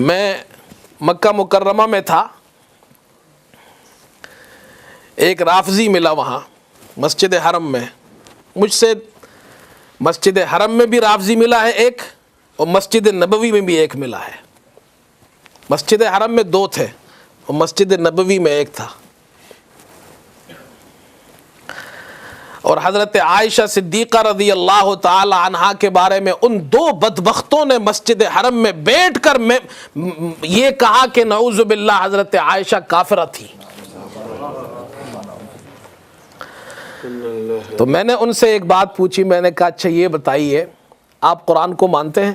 میں مکہ مکرمہ میں تھا، ایک رافضی ملا وہاں مسجد حرم میں، مجھ سے مسجد حرم میں بھی رافضی ملا ہے ایک، اور مسجد نبوی میں بھی ایک ملا ہے۔ مسجد حرم میں دو تھے اور مسجد نبوی میں ایک تھا، اور حضرت عائشہ صدیقہ رضی اللہ تعالی عنہا کے بارے میں ان دو بدبختوں نے مسجد حرم میں بیٹھ کر یہ کہا کہ نعوذ باللہ حضرت عائشہ کافرہ تھی۔ تو میں نے ان سے ایک بات پوچھی، میں نے کہا اچھا یہ بتائیے آپ قرآن کو مانتے ہیں؟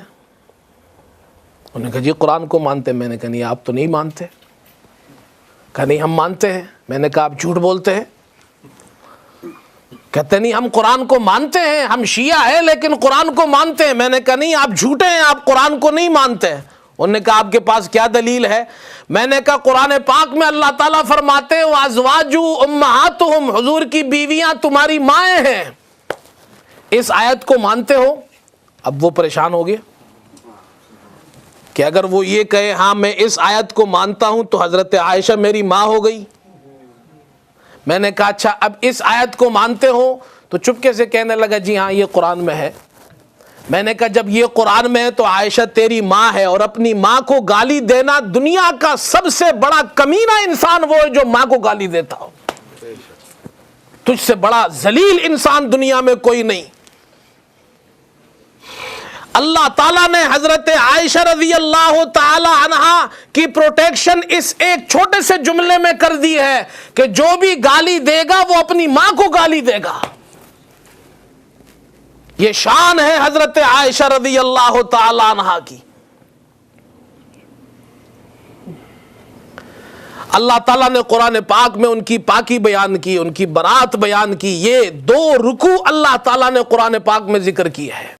انہوں نے کہا جی قرآن کو مانتے ہیں۔ میں نے کہا نہیں آپ تو نہیں مانتے۔ کہا نہیں ہم مانتے ہیں۔ میں نے کہا آپ جھوٹ بولتے ہیں۔ کہتے نہیں ہم قرآن کو مانتے ہیں، ہم شیعہ ہیں لیکن قرآن کو مانتے ہیں۔ میں نے کہا نہیں آپ جھوٹے ہیں، آپ قرآن کو نہیں مانتے ہیں۔ انہوں نے کہا آپ کے پاس کیا دلیل ہے؟ میں نے کہا قرآن پاک میں اللہ تعالیٰ فرماتے ہیں وَأَزْوَاجُهُ أُمَّهَاتُهُمْ، حضور کی بیویاں تمہاری مائیں ہیں۔ اس آیت کو مانتے ہو؟ اب وہ پریشان ہو گئے کہ اگر وہ یہ کہے ہاں میں اس آیت کو مانتا ہوں تو حضرت عائشہ میری ماں ہو گئی۔ میں نے کہا اچھا اب اس آیت کو مانتے ہو؟ تو چپکے سے کہنے لگا جی ہاں یہ قرآن میں ہے۔ میں نے کہا جب یہ قرآن میں ہے تو عائشہ تیری ماں ہے، اور اپنی ماں کو گالی دینا دنیا کا سب سے بڑا کمینہ انسان وہ ہے جو ماں کو گالی دیتا ہو۔ تجھ سے بڑا ذلیل انسان دنیا میں کوئی نہیں۔ اللہ تعالیٰ نے حضرت عائشہ رضی اللہ تعالی عنہا کی پروٹیکشن اس ایک چھوٹے سے جملے میں کر دی ہے کہ جو بھی گالی دے گا وہ اپنی ماں کو گالی دے گا۔ یہ شان ہے حضرت عائشہ رضی اللہ تعالی عنہا کی۔ اللہ تعالیٰ نے قرآن پاک میں ان کی پاکی بیان کی، ان کی برات بیان کی۔ یہ دو رکوع اللہ تعالیٰ نے قرآن پاک میں ذکر کی ہے۔